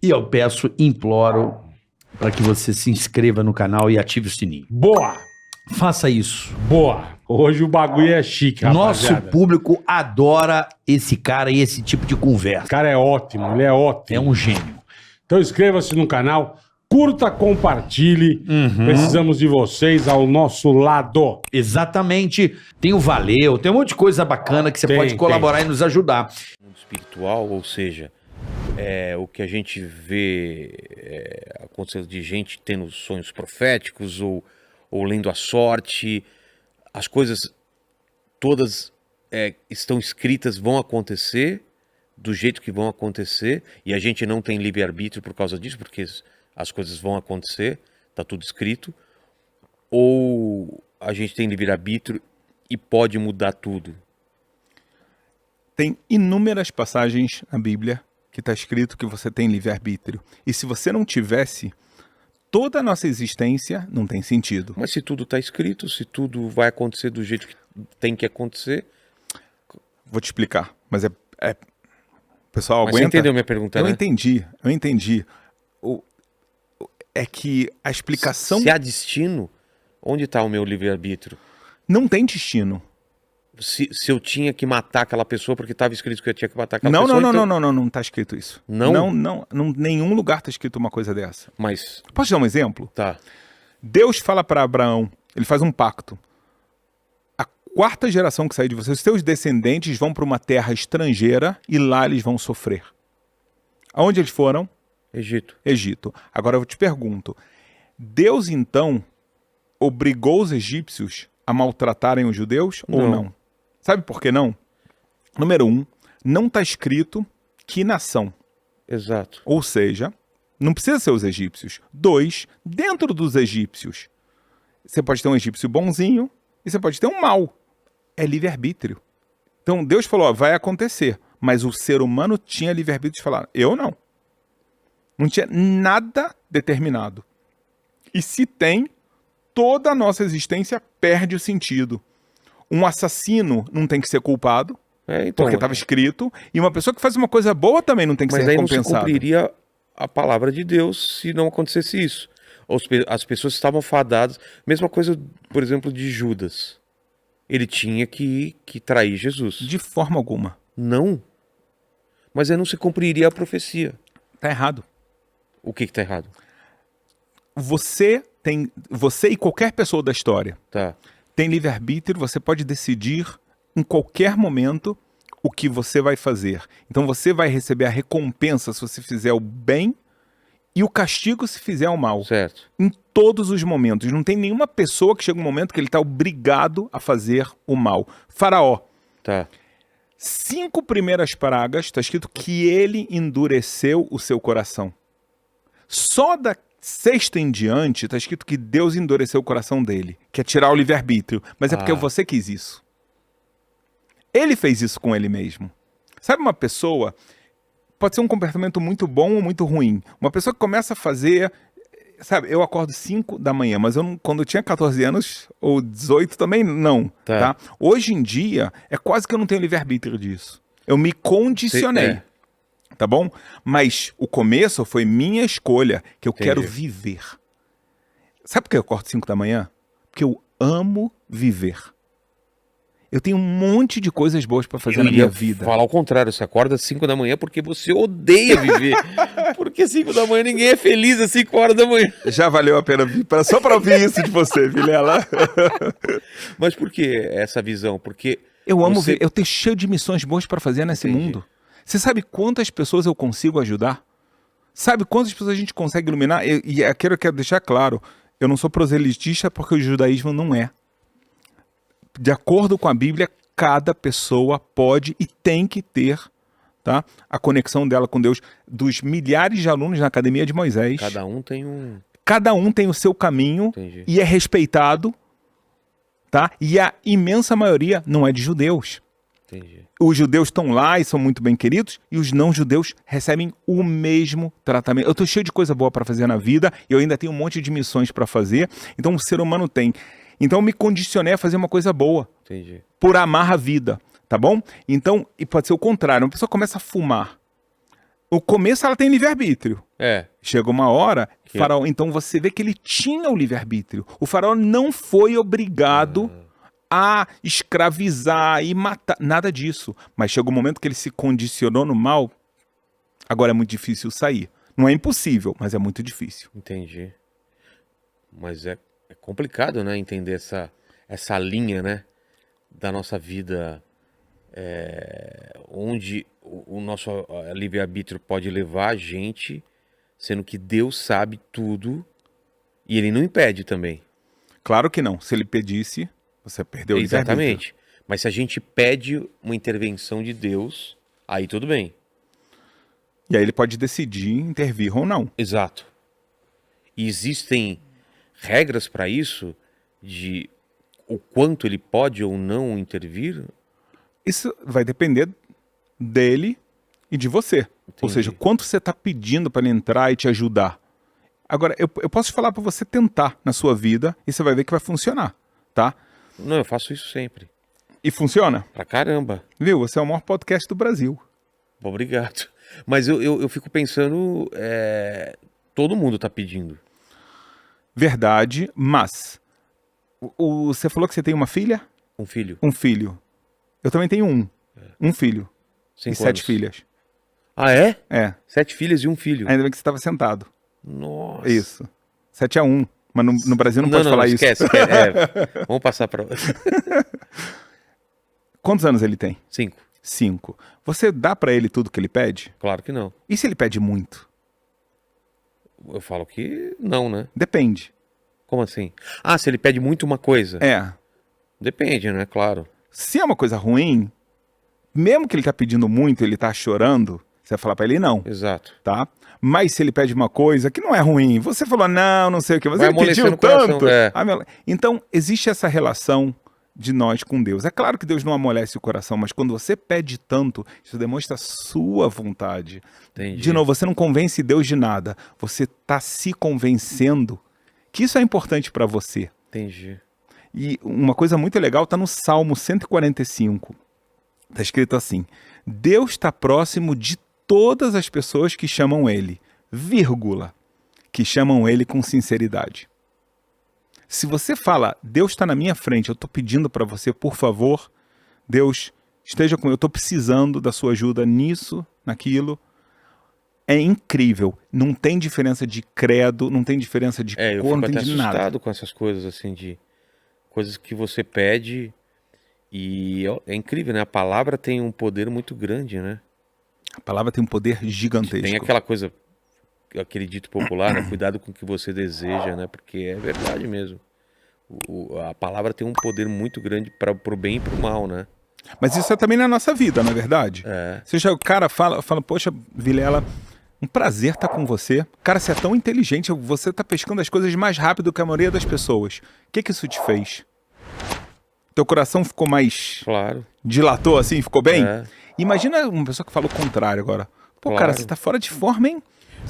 E eu peço, imploro, para que você se inscreva no canal e ative o sininho. Boa! Faça isso. Boa! Hoje o bagulho é chique, Nosso rapaziada. público adora esse cara e esse tipo de O conversa. cara é ótimo, ele é ótimo. É um gênio. Então inscreva-se no canal, curta, compartilhe. Precisamos de vocês ao nosso lado. Exatamente. Tem o Valeu, tem um monte de coisa bacana que você Tem, pode colaborar e nos ajudar. Mundo espiritual, ou seja, o que a gente vê acontecendo de gente tendo sonhos proféticos ou lendo a sorte, as coisas todas estão escritas, vão acontecer do jeito que vão acontecer, e a gente não tem livre-arbítrio por causa disso, porque as coisas vão acontecer, está tudo escrito, ou a gente tem livre-arbítrio e pode mudar tudo. Tem inúmeras passagens na Bíblia que está escrito que você tem livre-arbítrio. E se você não tivesse, toda a nossa existência não tem sentido. Mas se tudo está escrito, se tudo vai acontecer do jeito que tem que acontecer... Vou te explicar, mas o pessoal Mas aguenta? você entendeu minha pergunta, Eu né? entendi. É que a explicação... Se há destino, onde está o meu livre-arbítrio? Não tem destino. Se eu tinha que matar aquela pessoa porque estava escrito que eu tinha que matar aquela pessoa... Não tá escrito isso. Não? Não, nenhum lugar tá escrito uma coisa dessa. Mas, Posso te dar um exemplo? tá. Deus fala para Abraão, ele faz um pacto. A quarta geração que sair de você, os seus descendentes vão para uma terra estrangeira e lá eles vão sofrer. Aonde eles foram? Egito. Egito. Agora eu te pergunto, Deus então obrigou os egípcios a maltratarem os judeus ou Não. não? Sabe por que não? Número 1, não está escrito que nação. Exato. Ou seja, não precisa ser os egípcios. 2, dentro dos egípcios, você pode ter um egípcio bonzinho e você pode ter um mau. É livre-arbítrio. Então Deus falou, ó, vai acontecer. Mas o ser humano tinha livre-arbítrio de falar, eu não. Não tinha nada determinado. E se tem, toda a nossa existência perde o sentido. Um assassino não tem que ser culpado, Então, porque estava escrito, e uma pessoa que faz uma coisa boa também não tem que mas ser aí não se recompensada. cumpriria a palavra de Deus se não acontecesse isso. As pessoas estavam fadadas. Mesma coisa, por exemplo, de Judas. Ele tinha que trair Jesus. De forma alguma. Não. Mas aí não se cumpriria a profecia. Tá errado. O que está errado? Você e qualquer pessoa da história Tá. tem livre-arbítrio, você pode decidir em qualquer momento o que você vai fazer. Então você vai receber a recompensa se você fizer o bem e o castigo se fizer o mal. Certo. Em todos os momentos. Não tem nenhuma pessoa que chega um momento que ele está obrigado a fazer o mal. Faraó. Tá. 5 primeiras pragas está escrito que ele endureceu o seu coração. Só da 6ª em diante está escrito que Deus endureceu o coração dele, que é tirar o livre-arbítrio. Mas é porque você quis isso. Ele fez isso com ele mesmo. Sabe, uma pessoa pode ser um comportamento muito bom ou muito ruim. Uma pessoa que começa a fazer... Sabe, eu acordo 5 da manhã, mas quando eu tinha 14 anos ou 18 também não. Tá? Hoje em dia, é quase que eu não tenho livre-arbítrio disso. Eu me condicionei. Tá bom? Mas o começo foi minha escolha, que eu quero viver. Sabe por que eu acordo 5 da manhã? Porque eu amo viver. Eu tenho um monte de coisas boas para fazer na minha vida. Falar ao contrário, você acorda às 5 da manhã porque você odeia viver. Porque 5 da manhã ninguém é feliz às 5 horas da manhã. Já valeu a pena vir só para ouvir isso de você, Vilela. Mas por que essa visão? Porque eu amo ver, eu tenho cheio de missões boas para fazer nesse Entendi. mundo. Você sabe quantas pessoas eu consigo ajudar? Sabe quantas pessoas a gente consegue iluminar? E aqui eu quero deixar claro, eu não sou proselitista porque o judaísmo não é. De acordo com a Bíblia, cada pessoa pode e tem que ter, tá, a conexão dela com Deus. Dos milhares de alunos na Academia de Moisés, cada um tem o seu caminho. Entendi. E é respeitado, tá? E a imensa maioria não é de judeus. Entendi. Os judeus estão lá e são muito bem queridos, e os não judeus recebem o mesmo tratamento. Eu estou cheio de coisa boa para fazer na vida, e eu ainda tenho um monte de missões para fazer. Então o ser humano tem. Então eu me condicionei a fazer uma coisa boa. Entendi. Por amar a vida, tá bom? Então, e pode ser o contrário, uma pessoa começa a fumar. O começo ela tem livre-arbítrio. É. Chega uma hora, Que- Faraó, então você vê que ele tinha o livre-arbítrio. O Faraó não foi obrigado a escravizar e matar, nada disso. Mas chegou um momento que ele se condicionou no mal, agora é muito difícil sair. Não é impossível, mas é muito difícil. Entendi. Mas é complicado, né? Entender essa linha, né? Da nossa vida, onde o nosso livre-arbítrio pode levar a gente, sendo que Deus sabe tudo e Ele não impede também. Claro que não. Se ele pedisse, você perdeu o livre-arbítrio. Exatamente. Mas se a gente pede uma intervenção de Deus, aí tudo bem. E aí ele pode decidir intervir ou não. Exato. E existem regras para isso, de o quanto ele pode ou não intervir? Isso vai depender dele e de você. Ou Entendi. seja, quanto você está pedindo para ele entrar e te ajudar. Agora, eu posso falar para você tentar na sua vida e você vai ver que vai funcionar, tá? Não, eu faço isso sempre. E funciona? Pra caramba. Viu? Você é o maior podcast do Brasil. Obrigado. Mas eu fico pensando, todo mundo tá pedindo. Verdade, mas... você falou que você tem uma filha? Um filho. Um filho. Eu também tenho um. Um filho. 5 E 7 anos. filhas. Ah, é? É. 7 filhas e um filho. Ainda bem que você estava sentado. Nossa. Isso. 7-1. Mas no Brasil não pode falar esquece, isso. esquece. Vamos passar para Quantos anos ele tem? 5. 5. Você dá pra ele tudo que ele pede? Claro que não. E se ele pede muito? Eu falo que não, né? Depende. Como assim? Ah, se ele pede muito uma coisa. É. Depende, né? Claro. Se é uma coisa ruim, mesmo que ele tá pedindo muito, ele tá chorando, você vai falar pra ele não, Exato. tá? Mas se ele pede uma coisa que não é ruim, você falou não sei o que, mas Vai ele pediu amolecendo o coração, tanto. é. Então, existe essa relação de nós com Deus. É claro que Deus não amolece o coração, mas quando você pede tanto, isso demonstra a sua vontade. Entendi. De novo, você não convence Deus de nada. Você está se convencendo que isso é importante para você. Entendi. E uma coisa muito legal está no Salmo 145. Está escrito assim: Deus está próximo de todas as pessoas que chamam Ele, vírgula, que chamam Ele com sinceridade. Se você fala, Deus está na minha frente, eu estou pedindo para você, por favor, Deus, esteja comigo, eu estou precisando da sua ajuda nisso, naquilo. É incrível. Não tem diferença de credo, não tem diferença de Eu cor, não fico tem até de nada. assustado com essas coisas, assim, de coisas que você pede e é incrível, né? A palavra tem um poder muito grande, né? A palavra tem um poder gigantesco. Tem aquela coisa, aquele dito popular, né? Cuidado com o que você deseja, né? Porque é verdade mesmo. A palavra tem um poder muito grande para pro bem e pro mal, né? Mas isso é também na nossa vida, não é verdade? É. O cara fala, poxa, Vilela, um prazer estar com você. Cara, você é tão inteligente, você está pescando as coisas mais rápido que a maioria das pessoas. O que isso te fez? Teu coração ficou mais... Claro. Dilatou assim, ficou bem? É. Imagina uma pessoa que fala o contrário agora. Pô, Claro. cara, você tá fora de forma, hein?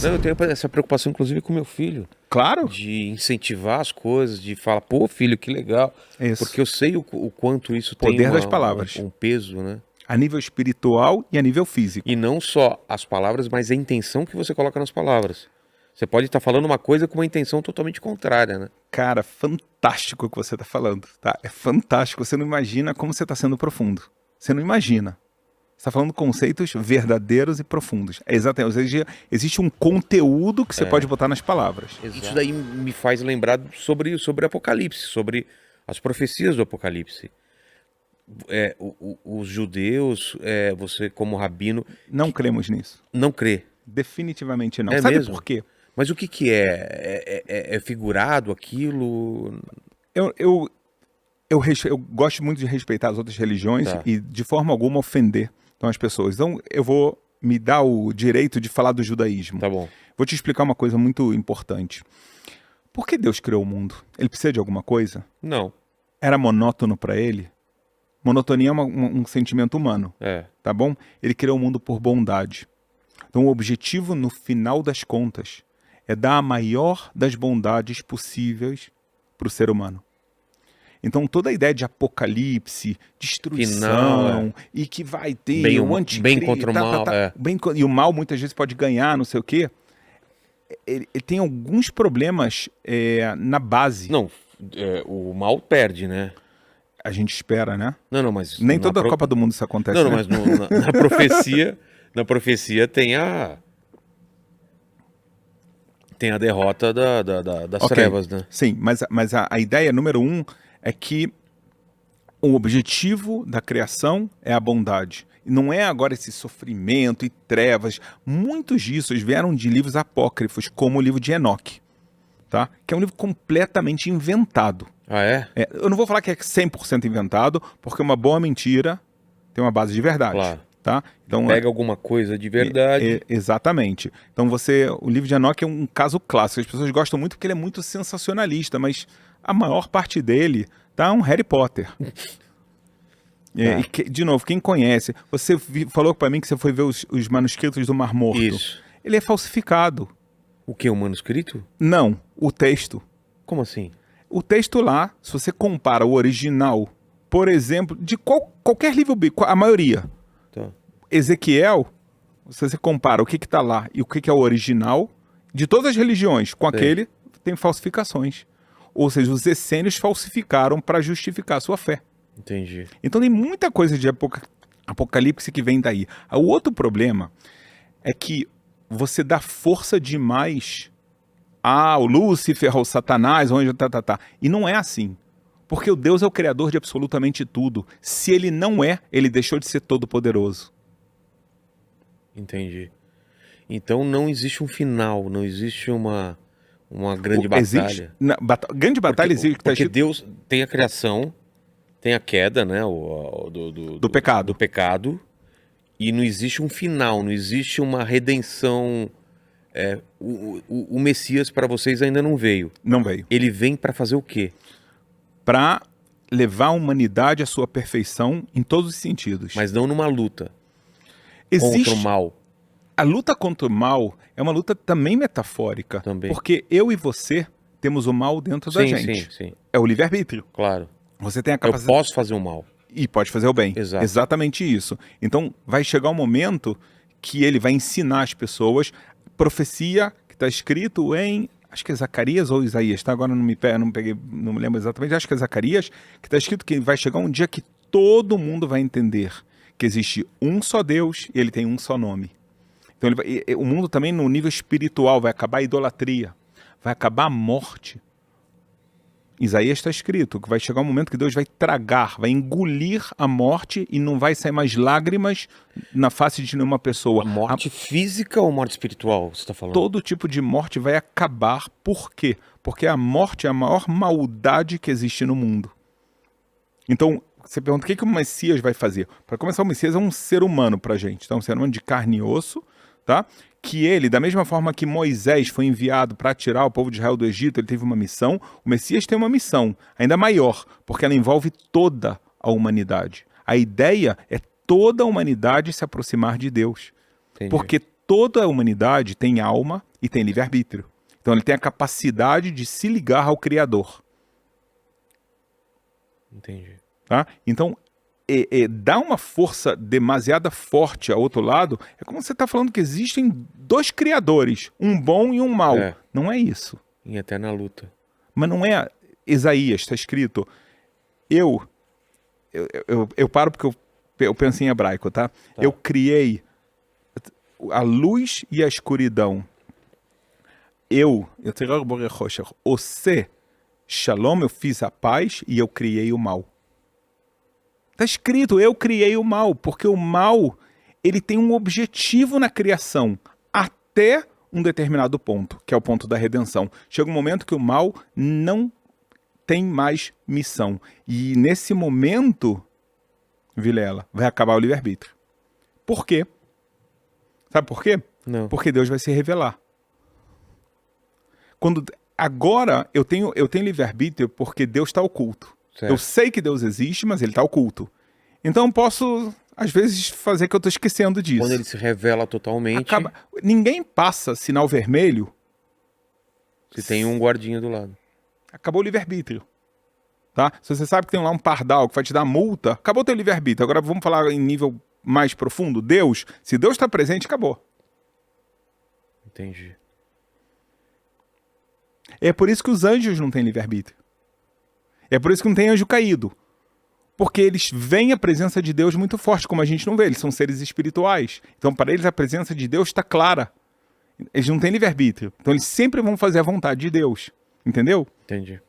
Não, eu tenho essa preocupação, inclusive, com meu filho. Claro. De incentivar as coisas, de falar, pô, filho, que legal. Isso. Porque eu sei o quanto isso Poder tem das palavras. um peso, né? A nível espiritual e a nível físico. E não só as palavras, mas a intenção que você coloca nas palavras. Você pode estar falando uma coisa com uma intenção totalmente contrária, né? Cara, fantástico o que você tá falando, tá? É fantástico. Você não imagina como você tá sendo profundo. Você não imagina. Você tá falando conceitos verdadeiros e profundos. É exatamente. Ou seja, existe um conteúdo que você pode botar nas palavras. Isso daí me faz lembrar sobre Apocalipse, sobre as profecias do Apocalipse. Os judeus, você como rabino, Não cremos nisso. não crê. Definitivamente não. É Sabe mesmo? por quê? Mas o que é? É figurado aquilo? Eu gosto muito de respeitar as outras religiões Tá. e de forma alguma ofender as pessoas. Então eu vou me dar o direito de falar do judaísmo. Tá bom. Vou te explicar uma coisa muito importante. Por que Deus criou o mundo? Ele precisa de alguma coisa? Não. Era monótono para ele? Monotonia é um sentimento humano, tá bom? Ele criou o mundo por bondade. Então o objetivo, no final das contas, é dar a maior das bondades possíveis para o ser humano. Então toda a ideia de apocalipse, destruição, Final, e que vai ter Bem um o- anticristo, bem contra o mal, é. e o mal muitas vezes pode ganhar, não sei o quê. Ele tem alguns problemas na base. Não, o mal perde, né? A gente espera, né? Não, mas... Nem na toda pro- Copa do Mundo isso acontece, Não, né? mas na profecia tem a derrota das Ok. trevas, né? Sim, mas a ideia número 1 é que o objetivo da criação é a bondade. E não é agora esse sofrimento e trevas. Muitos disso vieram de livros apócrifos, como o livro de Enoque, tá? Que é um livro completamente inventado. Ah, é? Eu não vou falar que é 100% inventado, porque uma boa mentira tem uma base de verdade. Claro. Tá? Então, Pega alguma coisa de verdade. exatamente. Então o livro de Enoque é um caso clássico. As pessoas gostam muito porque ele é muito sensacionalista, mas a maior parte dele tá um Harry Potter. De novo, quem conhece, você falou pra mim que você foi ver os manuscritos do Mar Morto. Isso. Ele é falsificado. O que? O manuscrito? Não, o texto. Como assim? O texto lá, se você compara o original, por exemplo, de qualquer livro bíblico, a maioria, Tá. Ezequiel, se você compara o que está lá e o que é o original, de todas as religiões, com aquele, tem falsificações. Ou seja, os essênios falsificaram para justificar a sua fé. Entendi. Então tem muita coisa de apocalipse que vem daí. O outro problema é que você dá força demais ao Lúcifer, ao Satanás, onde tá. E não é assim. Porque o Deus é o criador de absolutamente tudo. Se ele não é, ele deixou de ser todo-poderoso. Entendi. Então não existe um final, não existe uma grande batalha. Existe, grande batalha Porque- existe. Que tá Porque escrito Deus tem a criação, tem a queda, né? do pecado. Do pecado. E não existe um final, não existe uma redenção. O Messias para vocês ainda não veio. Não veio. Ele vem para fazer o quê? Para levar a humanidade à sua perfeição em todos os sentidos. Mas não numa luta Existe contra o mal. a luta contra o mal é uma luta também metafórica. Também. Porque eu e você temos o mal dentro da gente. Sim, É o livre-arbítrio. claro. Você tem a Eu capacidade posso fazer o mal. e pode fazer o bem. Exato. Exatamente isso. Então vai chegar um momento que ele vai ensinar as pessoas profecia que está escrito em, acho que é Zacarias ou Isaías, tá? Agora não me peguei, não me lembro exatamente, acho que é Zacarias, que está escrito que vai chegar um dia que todo mundo vai entender que existe um só Deus e ele tem um só nome. Então o mundo também no nível espiritual vai acabar a idolatria, vai acabar a morte. Isaías está escrito que vai chegar um momento que Deus vai tragar, vai engolir a morte e não vai sair mais lágrimas na face de nenhuma pessoa. Morte física ou morte espiritual, você está falando? Todo tipo de morte vai acabar. Por quê? Porque a morte é a maior maldade que existe no mundo. Então, você pergunta o que o Messias vai fazer? Para começar, o Messias é um ser humano para a gente. Então, um ser humano de carne e osso, tá? Que ele, da mesma forma que Moisés foi enviado para tirar o povo de Israel do Egito, ele teve uma missão, o Messias tem uma missão ainda maior, porque ela envolve toda a humanidade. A ideia é toda a humanidade se aproximar de Deus. Entendi. Porque toda a humanidade tem alma e tem livre-arbítrio. Então ele tem a capacidade de se ligar ao Criador. Entendi. Tá? Então, dar uma força demasiada forte ao outro lado, é como você está falando que existem dois criadores, um bom e um mau. É. Não é isso. Em eterna luta. Mas não é Isaías, está escrito. Eu paro porque eu penso em hebraico, tá? Eu criei a luz e a escuridão. Você, Shalom, eu fiz a paz e eu criei o mal. Está escrito, eu criei o mal, porque o mal ele tem um objetivo na criação, até um determinado ponto, que é o ponto da redenção. Chega um momento que o mal não tem mais missão. E nesse momento, Vilela, vai acabar o livre-arbítrio. Por quê? Sabe por quê? Não. Porque Deus vai se revelar. Agora eu tenho livre-arbítrio porque Deus está oculto. Certo. Eu sei que Deus existe, mas ele está oculto. Então eu posso, às vezes, fazer que eu estou esquecendo disso. Quando ele se revela totalmente, Ninguém passa sinal vermelho, se tem um guardinha do lado. acabou o livre-arbítrio. tá? Se você sabe que tem lá um pardal que vai te dar multa, acabou o teu livre-arbítrio. Agora vamos falar em nível mais profundo. Deus, se Deus está presente, acabou. Entendi. É por isso que os anjos não têm livre-arbítrio. É por isso que não tem anjo caído. Porque eles veem a presença de Deus muito forte, como a gente não vê. Eles são seres espirituais. Então, para eles, a presença de Deus está clara. Eles não têm livre-arbítrio. Então, eles sempre vão fazer a vontade de Deus. Entendeu? Entendi.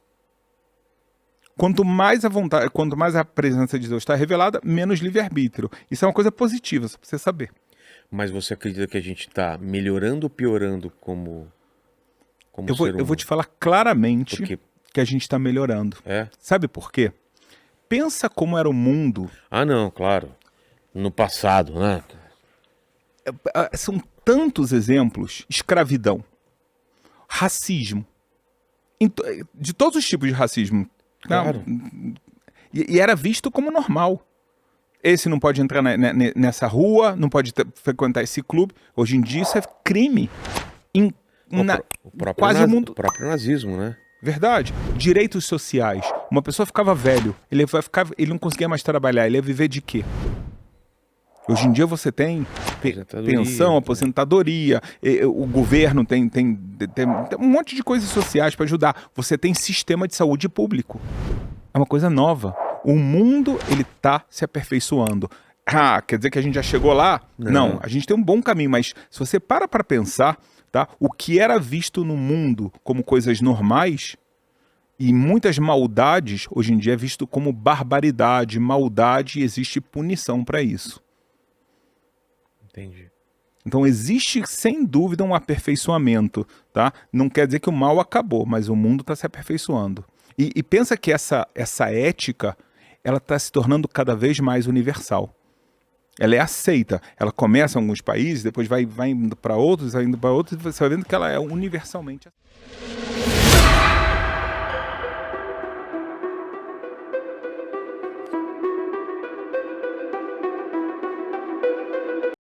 Quanto mais a presença de Deus está revelada, menos livre-arbítrio. Isso é uma coisa positiva, só para você saber. Mas você acredita que a gente está melhorando ou piorando como ser humano? Eu vou te falar claramente Porque... que a gente está melhorando. É? Sabe por quê? Pensa como era o mundo. Ah, não, claro. No passado, né? São tantos exemplos. Escravidão. Racismo. De todos os tipos de racismo. Claro. E era visto como normal. Esse não pode entrar nessa rua, não pode frequentar esse clube. Hoje em dia isso é crime. Quase o mundo... O próprio nazismo, né? Verdade. Direitos sociais. Uma pessoa ficava velho, ele não conseguia mais trabalhar, ele ia viver de quê? Hoje em dia você tem pensão, aposentadoria, o governo tem um monte de coisas sociais para ajudar. Você tem sistema de saúde público. É uma coisa nova. O mundo, ele está se aperfeiçoando. Ah, quer dizer que a gente já chegou lá? Não, a gente tem um bom caminho, mas se você para pensar, tá? O que era visto no mundo como coisas normais e muitas maldades, hoje em dia é visto como barbaridade, maldade, e existe punição para isso. Entendi. Então existe, sem dúvida, um aperfeiçoamento, tá? Não quer dizer que o mal acabou, mas o mundo está se aperfeiçoando. E pensa que essa ética, ela está se tornando cada vez mais universal. Ela é aceita. Ela começa em alguns países, depois vai indo para outros, vai indo para outros, e você vai vendo que ela é universalmente aceita.